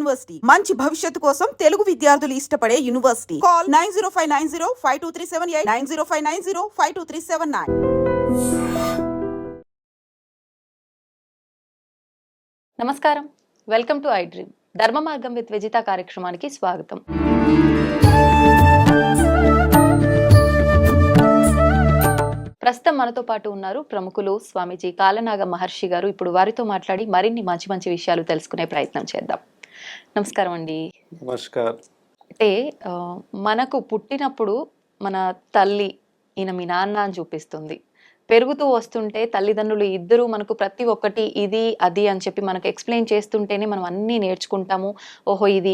University మంచి భవిష్యత్తు కోసం తెలుగు విద్యార్థులు ఇష్టపడే యూనివర్సిటీ. కాల్ 9059052378 9059052379. నమస్కారం, వెల్కమ్ టు ఐ డ్రీమ్. ధర్మ మార్గం విత్ విజిత కార్యక్రమానికి స్వాగతం. ప్రస్తుతం మనతో పాటు ఉన్నారు ప్రముఖులు స్వామీజీ కాలనాగ మహర్షి గారు. ఇప్పుడు వారితో మాట్లాడి మరిన్ని మంచి మంచి విషయాలు తెలుసుకునే ప్రయత్నం చేద్దాం. నమస్కారం అండి. నమస్కారం. అంటే మనకు పుట్టినప్పుడు మన తల్లి ఈయన మీ నాన్న అని చూపిస్తుంది. పెరుగుతూ వస్తుంటే తల్లిదండ్రులు ఇద్దరు మనకు ప్రతి ఒక్కటి ఇది అది అని చెప్పి మనకు ఎక్స్ప్లెయిన్ చేస్తుంటేనే మనం అన్నీ నేర్చుకుంటాము. ఓహో ఇది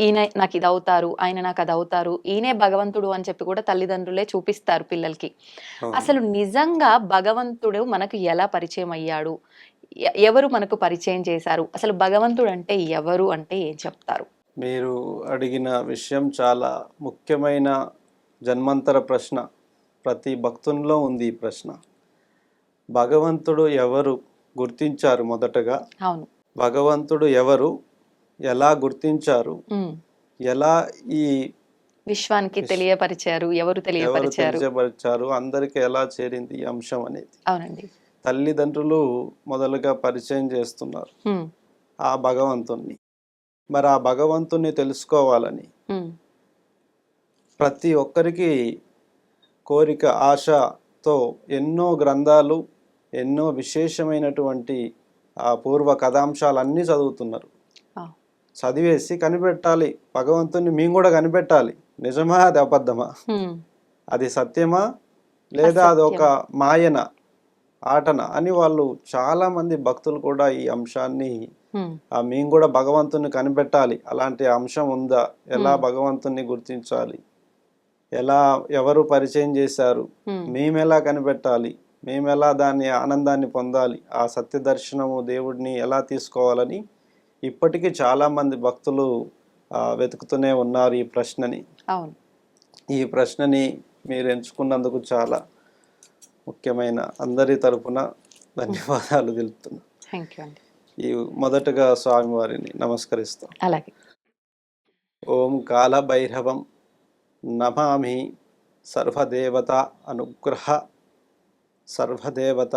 ఈయన నాకు ఇది అవుతారు, ఆయన నాకు అది అవుతారు, ఈయనే భగవంతుడు అని చెప్పి కూడా తల్లిదండ్రులే చూపిస్తారు పిల్లలకి. అసలు నిజంగా భగవంతుడు మనకు ఎలా పరిచయం అయ్యాడు, ఎవరు మనకు పరిచయం చేశారు, అసలు భగవంతుడు అంటే ఎవరు అంటే ఏం చెప్తారు? మీరు అడిగిన విషయం చాలా ముఖ్యమైన జన్మంతర ప్రశ్న. ప్రతి భక్తునిలో ఉంది ఈ ప్రశ్న. భగవంతుడు ఎవరు గుర్తించారు? మొదటగా అవును, భగవంతుడు ఎవరు, ఎలా గుర్తించారు, ఎలా ఈ విశ్వానికి తెలియపరిచారు, ఎవరు తెలియపరిచారు, అందరికి ఎలా చేరింది ఈ అంశం అనేది. అవునండి, తల్లిదండ్రులు మొదలుగా పరిచయం చేస్తున్నారు ఆ భగవంతుణ్ణి. మరి ఆ భగవంతుణ్ణి తెలుసుకోవాలని ప్రతి ఒక్కరికి కోరిక, ఆశతో ఎన్నో గ్రంథాలు, ఎన్నో విశేషమైనటువంటి ఆ పూర్వ కథాంశాలన్నీ చదువుతున్నారు. చదివేసి కనిపెట్టాలి భగవంతుని, మేము కూడా కనిపెట్టాలి. నిజమా, అది అబద్ధమా, అది సత్యమా, లేదా అది ఒక మాయన, ఆటన అని వాళ్ళు చాలా మంది భక్తులు కూడా ఈ అంశాన్ని మేము కూడా భగవంతుని కనిపెట్టాలి, అలాంటి అంశం ఉందా, ఎలా భగవంతుని గుర్తించాలి, ఎలా ఎవరు పరిచయం చేశారు, మేమెలా కనిపెట్టాలి, మేమెలా దాన్ని ఆనందాన్ని పొందాలి, ఆ సత్య దర్శనము దేవుడిని ఎలా తీసుకోవాలని ఇప్పటికీ చాలా మంది భక్తులు వెతుకుతూనే ఉన్నారు ఈ ప్రశ్నని. ఈ ప్రశ్నని మీరు ఎంచుకున్నందుకు చాలా ముఖ్యమైన అందరి తరపున ధన్యవాదాలు తెలుపుతున్నా. ఈ మొదటగా స్వామివారిని నమస్కరిస్తాం. అలాగే. ఓం కాల భైరవం నమామి సర్వదేవత అనుగ్రహ సర్వదేవత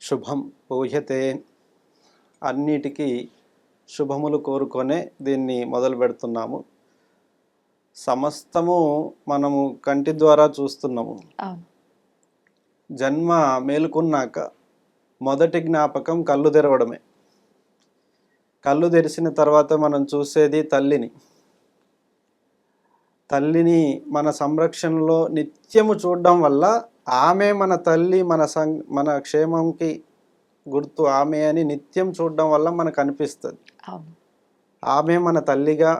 శుభం పూయతే. అన్నిటికీ శుభములు కోరుకొనే దీన్ని మొదలు పెడుతున్నాము. సమస్తము మనము కంటి ద్వారా చూస్తున్నాము. జన్మ మేలుకున్నాక మొదటి జ్ఞాపకం కళ్ళు తెరవడమే. కళ్ళు తెరిచిన తర్వాత మనం చూసేది తల్లిని. తల్లిని మన సంరక్షణలో నిత్యము చూడడం వల్ల ఆమె మన తల్లి, మన క్షేమంకి గుర్తు ఆమె అని నిత్యం చూడడం వల్ల మనకు అనిపిస్తుంది. ఆమె మన తల్లిగా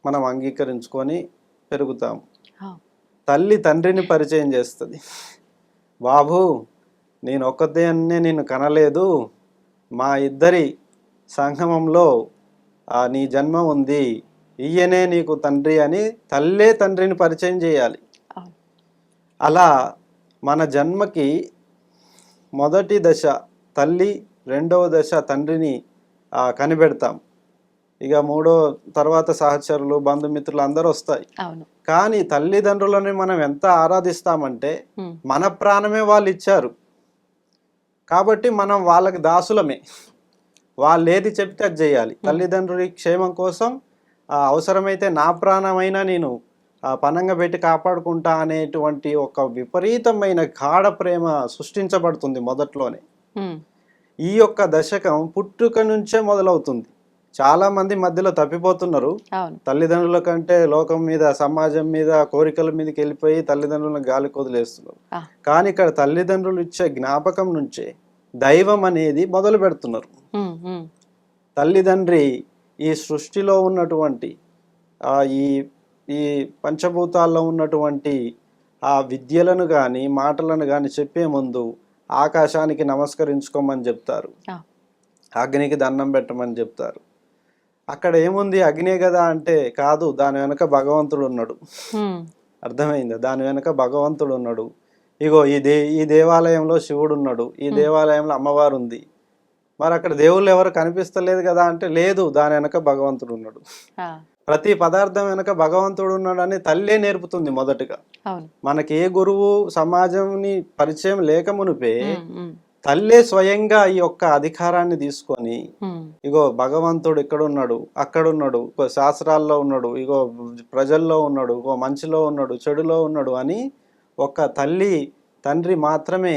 మనం అంగీకరించుకొని పెరుగుతాము. తల్లి తండ్రిని పరిచయం చేస్తుంది. బాబు, నేను ఒక్కదాన్నే నిన్ను కనలేదు, మా ఇద్దరి సంగమంలో నీ జన్మ ఉంది, ఈయనే నీకు తండ్రి అని తల్లే తండ్రిని పరిచయం చేయాలి. అలా మన జన్మకి మొదటి దశ తల్లి, రెండవ దశ తండ్రిని కనిపెడతాం. ఇక మూడో తర్వాత సహచరులు, బంధుమిత్రులు అందరూ వస్తాయి. కానీ తల్లిదండ్రులని మనం ఎంత ఆరాధిస్తామంటే మన ప్రాణమే వాళ్ళు ఇచ్చారు కాబట్టి మనం వాళ్ళకి దాసులమే. వాళ్ళు ఏది చెప్తే అది చేయాలి. తల్లిదండ్రుల క్షేమం కోసం అవసరమైతే నా ప్రాణమైనా నేను పనంగా పెట్టి కాపాడుకుంటా అనేటువంటి ఒక విపరీతమైన గాఢ ప్రేమ సృష్టించబడుతుంది మొదట్లోనే. ఈ యొక్క దశకం పుట్టుక నుంచే మొదలవుతుంది. చాలా మంది మధ్యలో తప్పిపోతున్నారు. తల్లిదండ్రుల కంటే లోకం మీద, సమాజం మీద, కోరికల మీదకి వెళ్ళిపోయి తల్లిదండ్రులను గాలి కొదిలేస్తున్నారు. కానీ ఇక్కడ తల్లిదండ్రులు ఇచ్చే జ్ఞాపకం నుంచే దైవం అనేది మొదలు పెడుతున్నారు. తల్లిదండ్రి ఈ సృష్టిలో ఉన్నటువంటి ఈ పంచభూతాల్లో ఉన్నటువంటి ఆ విద్యలను కానీ మాటలను కానీ చెప్పే ముందు ఆకాశానికి నమస్కరించుకోమని చెప్తారు, అగ్నికి దండం పెట్టమని చెప్తారు. అక్కడ ఏముంది, అగ్నే కదా అంటే కాదు, దాని వెనక భగవంతుడు ఉన్నాడు. అర్థమైందా? దాని వెనక భగవంతుడు ఉన్నాడు. ఇగో ఈ దేవాలయంలో శివుడు ఉన్నాడు, ఈ దేవాలయంలో అమ్మవారు ఉంది, మరి అక్కడ దేవుళ్ళు ఎవరు కనిపిస్తలేదు కదా అంటే, లేదు, దాని వెనక భగవంతుడు ఉన్నాడు. ఆ, ప్రతి పదార్థం వెనక భగవంతుడు ఉన్నాడని తల్లే నేర్పుతుంది మొదటగా. అవును. మనకి ఏ గురువు సమాజంని పరిచయం లేక మునిపే ఉమ్, ఉమ్, తల్లే స్వయంగా ఈ యొక్క అధికారాన్ని తీసుకొని, ఉమ్, ఇగో భగవంతుడు ఇక్కడ ఉన్నాడు, అక్కడ ఉన్నాడు, ఇగో శాస్త్రాల్లో ఉన్నాడు, ఇగో ప్రజల్లో ఉన్నాడు, ఇగో మంచిలో ఉన్నాడు, చెడులో ఉన్నాడు అని ఒక తల్లి తండ్రి మాత్రమే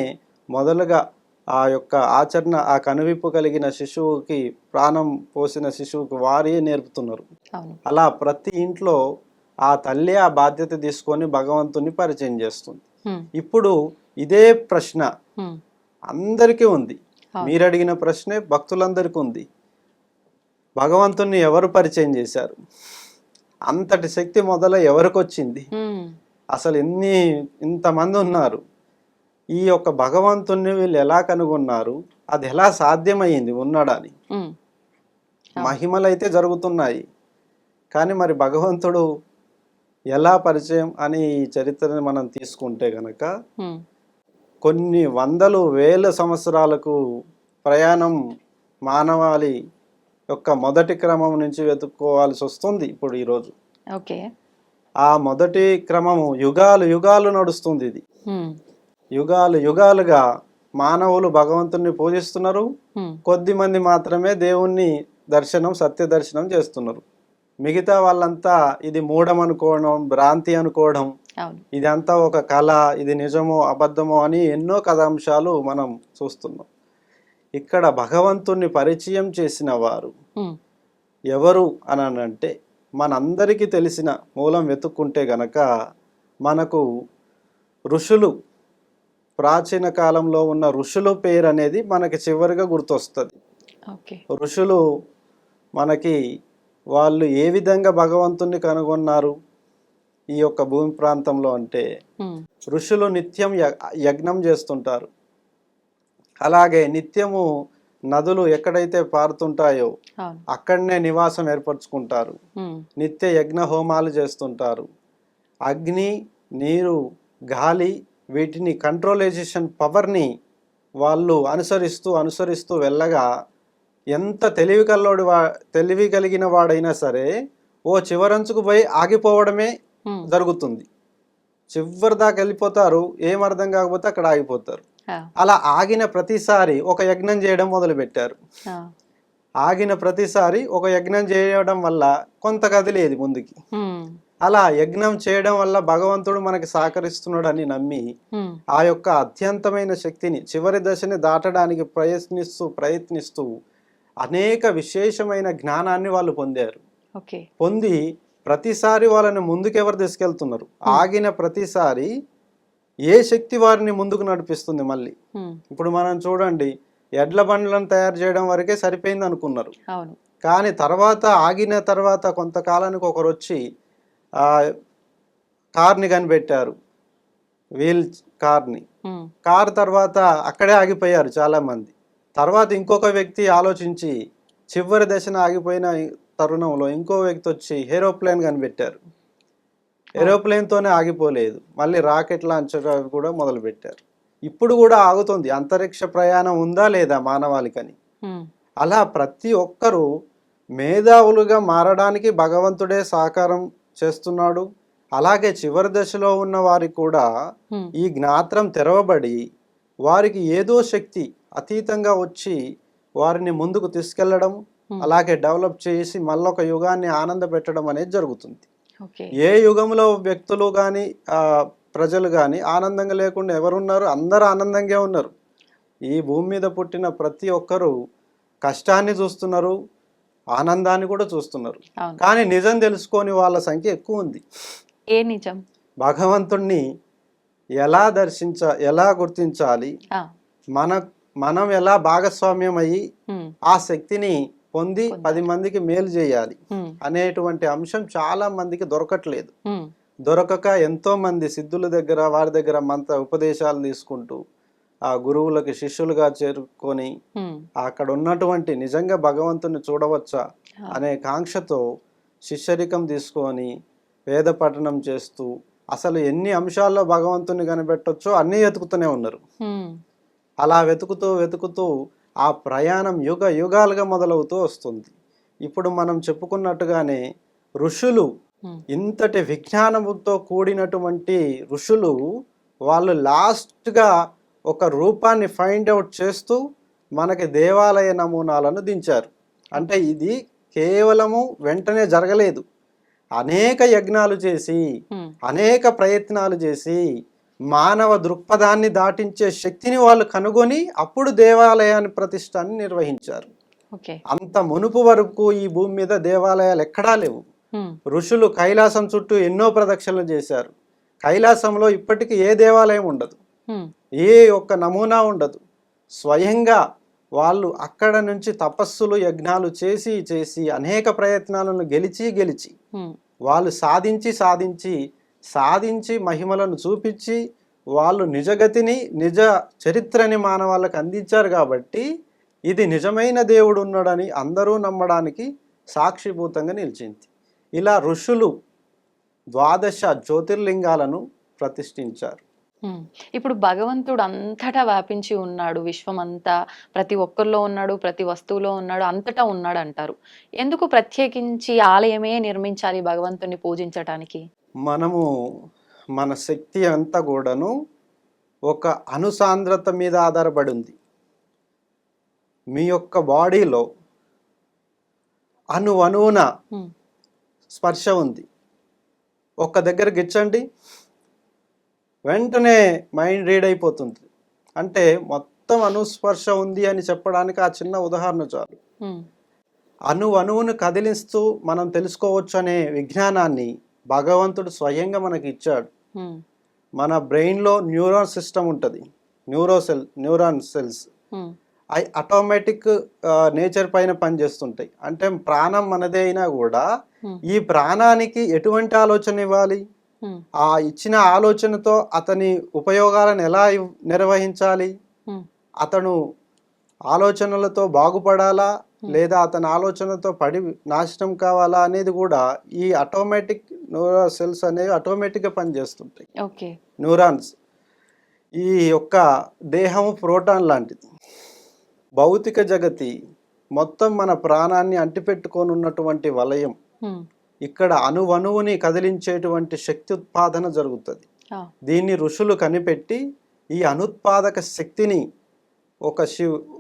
మొదలుగా ఆ యొక్క ఆచరణ, ఆ కనువిప్పు కలిగిన శిశువుకి, ప్రాణం పోసిన శిశువుకి వారే నేర్పుతున్నారు. అవును. అలా ప్రతి ఇంట్లో ఆ తల్లి ఆ బాధ్యత తీసుకొని భగవంతుని పరిచయం చేస్తుంది. ఉమ్, ఇప్పుడు ఇదే ప్రశ్న ఉమ్, అందరికీ ఉంది. అవును. మీరు అడిగిన ప్రశ్నే భక్తులందరికీ ఉంది. భగవంతుని ఎవరు పరిచయం చేశారు? అంతటి శక్తి మొదల ఎవరికి వచ్చింది? ఉమ్, అసలు ఇంతమంది ఉన్నారు. ఈ యొక్క భగవంతుని వీళ్ళు ఎలా కనుగొన్నారు? అది ఎలా సాధ్యమైంది ఉన్నాడని? ఉమ్, మహిమలు అయితే జరుగుతున్నాయి, కానీ మరి భగవంతుడు ఎలా పరిచయం అని ఈ చరిత్రని మనం తీసుకుంటే గనక ఉమ్, కొన్ని వందలు వేల సంవత్సరాలకు ప్రయాణం మానవాళి యొక్క మొదటి క్రమం నుంచి వెతుక్కోవాల్సి వస్తుంది ఇప్పుడు ఈరోజు. ఓకే. ఆ మొదటి క్రమము యుగాలు యుగాలు నడుస్తుంది. ఇది ఉమ్, యుగాలు యుగాలుగా మానవులు భగవంతుని పూజిస్తున్నారు. ఉమ్, కొద్ది మంది మాత్రమే దేవుణ్ణి దర్శనం, సత్య దర్శనం చేస్తున్నారు. మిగతా వాళ్ళంతా ఇది మూఢం అనుకోవడం, భ్రాంతి అనుకోవడం, అవును. ఇదంతా ఒక కళ, ఇది నిజమో అబద్ధమో అని ఎన్నో కథాంశాలు మనం చూస్తున్నాం. ఇక్కడ భగవంతుణ్ణి పరిచయం చేసిన వారు ఉమ్, ఎవరు అని అంటే, మనందరికీ తెలిసిన మూలం వెతుక్కుంటే గనక మనకు ఋషులు, ప్రాచీన కాలంలో ఉన్న ఋషుల పేరు అనేది మనకి చివరిగా గుర్తొస్తుంది. ఓకే. ఋషులు మనకి వాళ్ళు ఏ విధంగా భగవంతుణ్ణి కనుగొన్నారు ఈ యొక్క భూమి ప్రాంతంలో అంటే, ఉమ్, ఋషులు నిత్యం యజ్ఞం చేస్తుంటారు. అలాగే నిత్యము నదులు ఎక్కడైతే పారుతుంటాయో అవును. అక్కడనే నివాసం ఏర్పరచుకుంటారు. ఉమ్, నిత్య యజ్ఞ హోమాలు చేస్తుంటారు. అగ్ని, నీరు, గాలి, వీటిని కంట్రోలైజేషన్ పవర్ని వాళ్ళు అనుసరిస్తూ వెళ్ళగా, ఎంత తెలివి కలిగిన వాడైనా సరే ఓ చివరంచుకు పోయి ఆగిపోవడమే ఉమ్, జరుగుతుంది. చివరి దాకా వెళ్ళిపోతారు, ఏం అర్థం కాకపోతే అక్కడ ఆగిపోతారు. ఆ, అలా ఆగిన ప్రతిసారి ఒక యజ్ఞం చేయడం మొదలుపెట్టారు. ఆ, ఆగిన ప్రతిసారి ఒక యజ్ఞం చేయడం వల్ల కొంత కదిలేది ముందుకి. ఉమ్, అలా యజ్ఞం చేయడం వల్ల భగవంతుడు మనకి సహకరిస్తున్నాడని నమ్మి ఉమ్, ఆ యొక్క అత్యంతమైన శక్తిని, చివరి దశని దాటడానికి ప్రయత్నిస్తూ అనేక విశేషమైన జ్ఞానాన్ని వాళ్ళు పొందారు. ఓకే. పొంది ప్రతిసారి వాళ్ళని ముందుకు ఎవరు తీసుకెళ్తున్నారు? ఆగిన ప్రతిసారి ఏ శక్తి వారిని ముందుకు నడిపిస్తుంది మళ్ళీ? ఉమ్, ఇప్పుడు మనం చూడండి, ఎడ్ల బండ్లను తయారు చేయడం వరకే సరిపోయింది అనుకున్నారు. అవును. కానీ ఆగిన తర్వాత కొంతకాలానికి ఒకరు వచ్చి కార్ని కనిపెట్టారు, వీల్ కార్ని. ఉమ్, కార్ తర్వాత అక్కడే ఆగిపోయారు చాలామంది. తర్వాత ఇంకొక వ్యక్తి ఆలోచించి చివరి దశన ఆగిపోయిన తరుణంలో ఇంకో వ్యక్తి వచ్చి ఏరోప్లేన్ కనిపెట్టారు. ఏరోప్లేన్తోనే ఆగిపోలేదు, మళ్ళీ రాకెట్ లాంచర్ కూడా మొదలుపెట్టారు. ఇప్పుడు కూడా ఆగుతుంది. అంతరిక్ష ప్రయాణం ఉందా లేదా మానవాళికని. ఉమ్, అలా ప్రతి ఒక్కరూ మేధావులుగా మారడానికి భగవంతుడే సహకారం చేస్తున్నాడు. అలాగే చివరి దశలో ఉన్న వారికి కూడా ఉమ్, ఈ జ్ఞాత్రం తెరవబడి వారికి ఏదో శక్తి అతీతంగా వచ్చి వారిని ముందుకు తీసుకెళ్లడం, అలాగే డెవలప్ చేసి మళ్ళొక యుగాన్ని ఆనంద పెట్టడం అనేది జరుగుతుంది. ఓకే. ఏ యుగంలో వ్యక్తులు కానీ ప్రజలు కానీ ఆనందంగా లేకుండా ఎవరున్నారు? అందరూ ఆనందంగా ఉన్నారు. ఈ భూమి మీద పుట్టిన ప్రతి ఒక్కరూ కష్టాన్ని చూస్తున్నారు, ఆనందాన్ని కూడా చూస్తున్నారు. అవును. కానీ నిజం తెలుసుకొని వాళ్ళ సంఖ్య ఎక్కువ ఉంది. ఏ నిజం? భగవంతుణ్ణి ఎలా గుర్తించాలి, ఆ, మనం ఎలా భాగస్వామ్యం అయ్యి ఉమ్, ఆ శక్తిని పొంది 10 మందికి మేలు చేయాలి ఉమ్, అనేటువంటి అంశం చాలా మందికి దొరకట్లేదు. ఉమ్, దొరకక ఎంతో మంది సిద్ధుల దగ్గర, వారి దగ్గర మంత్ర ఉపదేశాలు తీసుకుంటూ ఆ గురువులకి శిష్యులుగా చేరుకొని ఉమ్, అక్కడ ఉన్నటువంటి నిజంగా భగవంతుని చూడవచ్చా అనే కాంక్షతో శిష్యరికం తీసుకొని వేద పఠనం చేస్తూ అసలు ఎన్ని అంశాల్లో భగవంతుని కనిపెట్టొచ్చో అన్నీ వెతుకుతూనే ఉన్నారు. ఉమ్, అలా వెతుకుతూ ఆ ప్రయాణం యుగ యుగాలుగా మొదలవుతూ వస్తుంది. ఇప్పుడు మనం చెప్పుకున్నట్టుగానే ఋషులు, ఇంతటి విజ్ఞానముతో కూడినటువంటి ఋషులు, వాళ్ళు లాస్ట్గా ఒక రూపాన్ని ఫైండ్ అవుట్ చేస్తూ మనకి దేవాలయ నమూనాలను దించారు. అంటే ఇది కేవలము వెంటనే జరగలేదు. అనేక యజ్ఞాలు చేసి, అనేక ప్రయత్నాలు చేసి, మానవ దృక్పథాన్ని దాటించే శక్తిని వాళ్ళు కనుగొని అప్పుడు దేవాలయాన్ని ప్రతిష్టాన్ని నిర్వహించారు. అంత మునుపు వరకు ఈ భూమి మీద దేవాలయాలు ఎక్కడా లేవు. ఋషులు కైలాసం చుట్టూ ఎన్నో ప్రదక్షిణలు చేశారు. కైలాసంలో ఇప్పటికీ ఏ దేవాలయం ఉండదు, ఏ ఒక్క నమూనా ఉండదు. స్వయంగా వాళ్ళు అక్కడ నుంచి తపస్సులు యజ్ఞాలు చేసి చేసి అనేక ప్రయత్నాలను గెలిచి వాళ్ళు సాధించి మహిమలను చూపించి వాళ్ళు నిజగతిని, నిజ చరిత్రని మానవాళ్ళకు అందించారు. కాబట్టి ఇది నిజమైన దేవుడు ఉన్నాడని అందరూ నమ్మడానికి సాక్షిభూతంగా నిలిచింది. ఇలా ఋషులు 12 జ్యోతిర్లింగాలను ప్రతిష్ఠించారు. ఇప్పుడు భగవంతుడు అంతటా వ్యాపించి ఉన్నాడు, విశ్వం అంతా ప్రతి ఒక్కరిలో ఉన్నాడు, ప్రతి వస్తువులో ఉన్నాడు, అంతటా ఉన్నాడు అంటారు. ఎందుకు ప్రత్యేకించి ఆలయమే నిర్మించాలి భగవంతుని పూజించటానికి? మనము మన శక్తి అంతా కూడాను ఒక అనుసాంద్రత మీద ఆధారపడి ఉంది. మీ యొక్క బాడీలో అణువున స్పర్శ ఉంది. ఒక్క దగ్గర గిచ్చండి, వెంటనే మైండ్ రీడ్ అయిపోతుంది. అంటే మొత్తం అనుస్పర్శ ఉంది అని చెప్పడానికి ఆ చిన్న ఉదాహరణ చాలు. అణువును కదిలిస్తూ మనం తెలుసుకోవచ్చు అనే విజ్ఞానాన్ని భగవంతుడు స్వయంగా మనకి ఇచ్చాడు. మన బ్రెయిన్లో న్యూరాన్ సిస్టమ్ ఉంటుంది, న్యూరాన్ సెల్స్. అవి ఆటోమేటిక్ నేచర్ పైన పనిచేస్తుంటాయి. అంటే ప్రాణం మనదే అయినా కూడా ఈ ప్రాణానికి ఎటువంటి ఆలోచన ఇవ్వాలి, ఆ ఇచ్చిన ఆలోచనతో అతని ఉపయోగాలను ఎలా నిర్వహించాలి, అతను ఆలోచనలతో బాగుపడాలా లేదా అతని ఆలోచనతో పడి నాశనం కావాలా అనేది కూడా ఈ ఆటోమేటిక్ న్యూరల్ సెల్స్ అనేవి ఆటోమేటిక్గా పనిచేస్తుంటాయి. న్యూరాన్స్. ఈ యొక్క దేహము ప్రోటాన్ లాంటిది. భౌతిక జగతి మొత్తం మన ప్రాణాన్ని అంటిపెట్టుకొని ఉన్నటువంటి వలయం. ఇక్కడ అణువుని కదిలించేటువంటి శక్తి ఉత్పాదన జరుగుతుంది. దీన్ని ఋషులు కనిపెట్టి ఈ అనుత్పాదక శక్తిని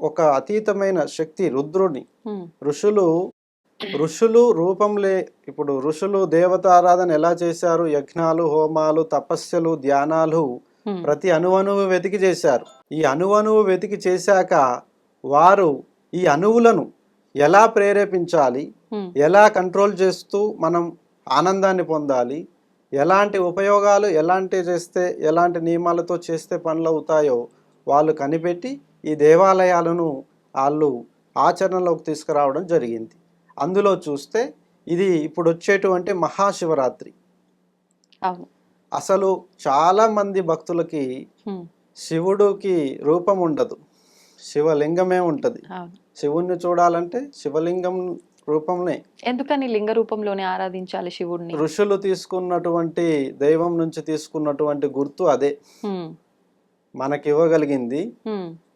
ఒక అతీతమైన శక్తి రుద్రుని ఋషులు రూపంలే. ఇప్పుడు ఋషులు దేవతారాధన ఎలా చేశారు? యజ్ఞాలు, హోమాలు, తపస్సులు, ధ్యానాలు ప్రతి అణువును వెతికి చేశారు. ఈ అణువును వెతికి చేశాక వారు ఈ అణువులను ఎలా ప్రేరేపించాలి, ఎలా కంట్రోల్ చేస్తూ మనం ఆనందాన్ని పొందాలి, ఎలాంటి ఉపయోగాలు ఎలాంటి నియమాలతో చేస్తే పనులు అవుతాయో వాళ్ళు కనిపెట్టి ఈ దేవాలయాలను వాళ్ళు ఆచరణలోకి తీసుకురావడం జరిగింది. అందులో చూస్తే ఇది ఇప్పుడు వచ్చేటువంటి మహాశివరాత్రి. అసలు చాలా మంది భక్తులకి శివుడికి రూపం ఉండదు, శివలింగమే ఉంటది. శివుణ్ణి చూడాలంటే శివలింగం రూపంలో. ఎందుకని లింగ రూపంలోనే ఆరాధించాలి శివుడిని? ఋషులు తీసుకున్నటువంటి దైవం నుంచి తీసుకున్నటువంటి గుర్తు అదే మనకి ఇవ్వగలిగింది.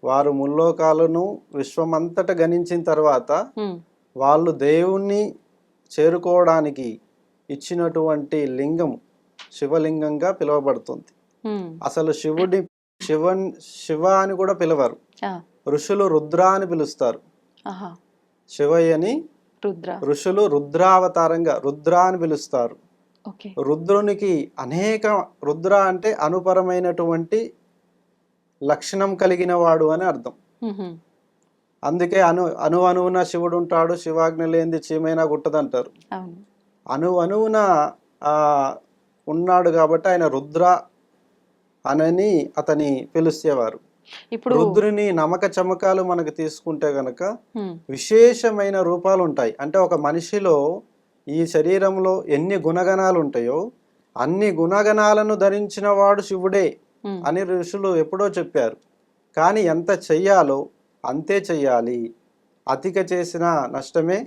వారు ముల్లోకాలను విశ్వమంతటా గణించిన తర్వాత వాళ్ళు దేవుణ్ణి చేరుకోవడానికి ఇచ్చినటువంటి లింగం శివలింగంగా పిలువబడుతుంది. అసలు శివ అని కూడా పిలవరు. ఋషులు రుద్ర అని పిలుస్తారు. శివయ్యని ఋషులు రుద్రావతారంగా రుద్ర అని పిలుస్తారు. రుద్రునికి రుద్ర అంటే అనుపరమైనటువంటి లక్షణం కలిగిన వాడు అని అర్థం. అందుకే అణువున శివుడు ఉంటాడు, శివాజ్ఞ లేనిది చీమైనా గుట్టదంటారు. అణువున ఉన్నాడు కాబట్టి ఆయన రుద్ర అని అతని పిలిచేవారు. ఇప్పుడు రుద్రుని నమక చమకాలు మనకు తీసుకుంటే గనక విశేషమైన రూపాలు ఉంటాయి. అంటే ఒక మనిషిలో ఈ శరీరంలో ఎన్ని గుణగణాలు ఉంటాయో అన్ని గుణగణాలను ధరించిన వాడు శివుడే అని ఋషులు ఎప్పుడో చెప్పారు. కానీ ఎంత చెయ్యాలో అంతే చెయ్యాలి, అతిక చేసిన నష్టమే,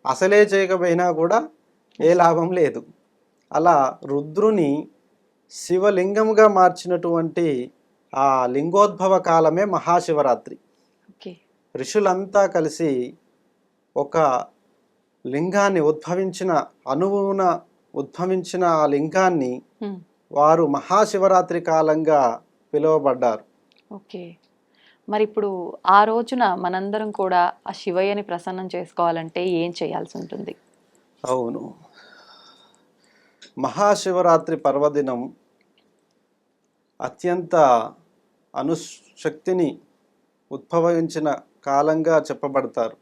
అసలే చేయకపోయినా కూడా ఏ లాభం లేదు. అలా రుద్రుని శివలింగముగా మార్చినటువంటి ఆ లింగోద్భవ కాలమే మహాశివరాత్రి. ఋషులంతా కలిసి ఒక లింగాన్ని అణువున ఉద్భవించిన ఆ లింగాన్ని ఉమ్, వారు మహాశివరాత్రి కాలంగా పిలువబడ్డారు. ఓకే. మరి ఇప్పుడు ఆ రోజున మనందరం కూడా ఆ శివయ్యని ప్రసన్నం చేసుకోవాలంటే ఏం చేయాల్సి ఉంటుంది? అవును, మహాశివరాత్రి పర్వదినం అత్యంత అణుశక్తిని ఉద్భవించిన కాలంగా చెప్పబడతారు.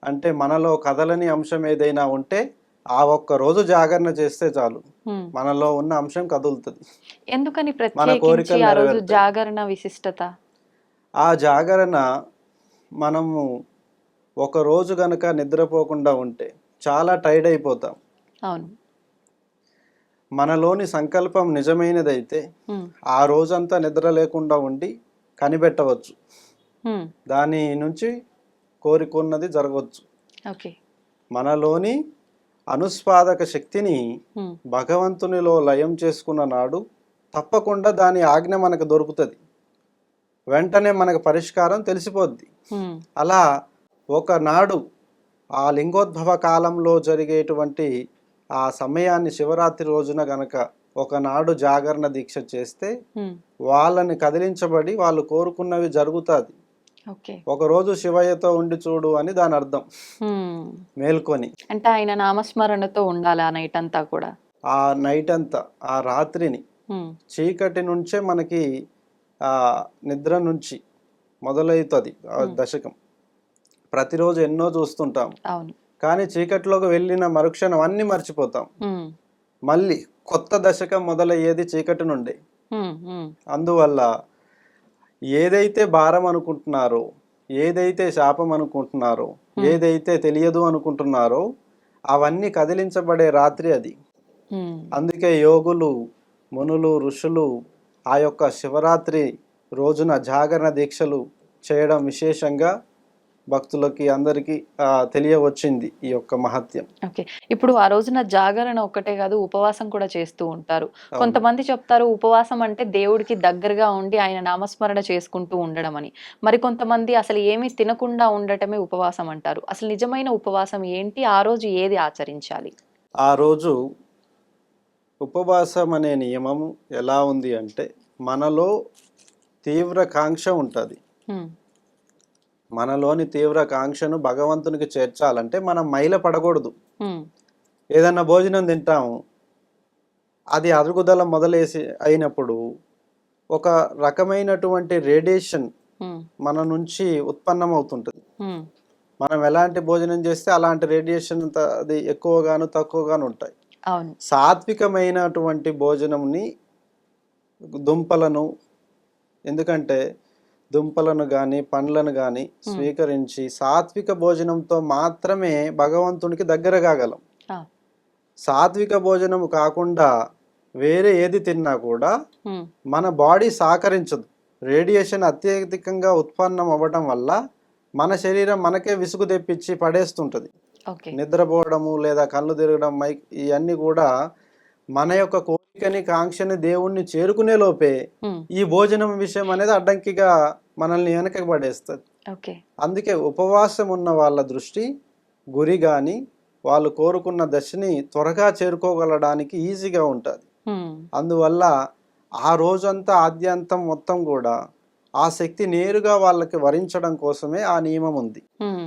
అంటే మనలో కదలని అంశం ఏదైనా ఉంటే ఆ ఒక్క రోజు జాగరణ చేస్తే చాలు, ఉమ్, మనలో ఉన్న అంశం కదులుతుంది, ఎందుకని మన ప్రత్యేకించి కోరికలు ఆ రోజు నెరవేరుతాయి. జాగరణ విశిష్టత? ఆ జాగరణ మనము ఒక రోజు గనక నిద్రపోకుండా ఉంటే చాలా టైర్డ్ అయిపోతాం. అవును. మనలోని సంకల్పం నిజమైనదైతే ఉమ్, ఆ రోజంతా నిద్ర లేకుండా ఉండి కనిపెట్టవచ్చు, ఉమ్, దాని నుంచి కోరుకున్నది జరగవచ్చు. ఓకే. మనలోని అనుస్పాదక శక్తిని ఉమ్, భగవంతునిలో లయం చేసుకున్న నాడు తప్పకుండా దాని ఆజ్ఞ మనకు దొరుకుతుంది, వెంటనే మనకు పరిష్కారం తెలిసిపోద్ది. ఉమ్, అలా ఒకనాడు ఆ లింగోద్భవ కాలంలో జరిగేటువంటి ఆ సమయాన్ని శివరాత్రి రోజున గనక ఒకనాడు జాగరణ దీక్ష చేస్తే ఉమ్, వాళ్ళని కదిలించబడి వాళ్ళు కోరుకున్నవి జరుగుతుంది. ఓకే. ఒకరోజు శివయ్యతో ఉండి చూడు అని దాని అర్థం, ఉమ్, మేల్కొని. అంటే ఆయన నామస్మరణతో ఉండాలి ఆ నైట్ అంతా కూడా. ఆ నైట్ అంతా, ఆ రాత్రిని ఉమ్, చీకటి నుంచే మనకి ఆ నిద్ర నుంచి మొదలవుతుంది ఆ ఉమ్, దశకం. ప్రతిరోజు ఎన్నో చూస్తుంటాం, అవును. కానీ చీకటిలోకి వెళ్ళిన మరుక్షణం అన్ని మర్చిపోతాం. ఉమ్, మళ్ళీ కొత్త దశకం మొదలయ్యేది చీకటి నుండి. ఉమ్, ఉమ్, అందువల్ల ఏదైతే భారం అనుకుంటున్నారో, ఏదైతే శాపం అనుకుంటున్నారో, ఏదైతే తెలియదు అనుకుంటున్నారో అవన్నీ కదిలించబడే రాత్రి అది. ఉమ్, అందుకే యోగులు, మునులు, ఋషులు ఆ యొక్క శివరాత్రి రోజున జాగరణ దీక్షలు చేయడం విశేషంగా భక్తులకి అందరికీ తెలియవచ్చింది ఈ యొక్క మహత్యం. ఓకే. ఇప్పుడు ఆ రోజున జాగరణ ఒక్కటే కాదు, ఉపవాసం కూడా చేస్తూ ఉంటారు. అవును. కొంతమంది చెప్తారు ఉపవాసం అంటే దేవుడికి దగ్గరగా ఉండి ఆయన నామస్మరణ చేసుకుంటూ ఉండడం అని. మరి కొంతమంది అసలు ఏమీ తినకుండా ఉండటమే ఉపవాసం అంటారు. అసలు నిజమైన ఉపవాసం ఏంటి? ఆ రోజు ఏది ఆచరించాలి? ఆ రోజు ఉపవాసం అనే నియమం ఎలా ఉంది అంటే, మనలో తీవ్ర కాంక్ష ఉంటుంది. ఉమ్, మనలోని తీవ్ర కాంక్షను భగవంతునికి చేర్చాలంటే మనం మైల పడకూడదు. ఉమ్, ఏదన్నా భోజనం తింటాము, అది అరుగుదల మొదలేసి అయినప్పుడు ఒక రకమైనటువంటి రేడియేషన్ ఉమ్, మన నుంచి ఉత్పన్నమవుతుంటుంది. ఉమ్, మనం ఎలాంటి భోజనం చేస్తే అలాంటి రేడియేషన్ అది ఎక్కువగాను తక్కువగాను ఉంటాయి. అవును. సాత్వికమైనటువంటి భోజనంని, దుంపలను, ఎందుకంటే దుంపలను కానీ పండ్లను కానీ స్వీకరించి సాత్విక భోజనంతో మాత్రమే భగవంతునికి దగ్గర కాగలం. ఆ, సాత్విక భోజనం కాకుండా వేరే ఏది తిన్నా కూడా ఉమ్, మన బాడీ సహకరించదు. రేడియేషన్ అత్యధికంగా ఉత్పన్నం అవ్వడం వల్ల మన శరీరం మనకే విసుగు తెప్పించి పడేస్తుంటుంది. ఓకే. నిద్రపోవడము లేదా కళ్ళు తిరగడం ఇవన్నీ కూడా మన యొక్క కోరికని, కాంక్షని, దేవుణ్ణి చేరుకునే లోపే ఉమ్, ఈ భోజనం విషయం అనేది అడ్డంకిగా మనల్ని వెనకకి పడేస్తుంది. ఓకే. అందుకే ఉపవాసం ఉన్న వాళ్ళ దృష్టి, గురి కానీ వాళ్ళు కోరుకున్న దశని త్వరగా చేరుకోగలడానికి ఈజీగా ఉంటుంది. ఉమ్, అందువల్ల ఆ రోజంతా ఆద్యంతం మొత్తం కూడా ఆ శక్తి నేరుగా వాళ్ళకి వరించడం కోసమే ఆ నియమం ఉంది. ఉమ్,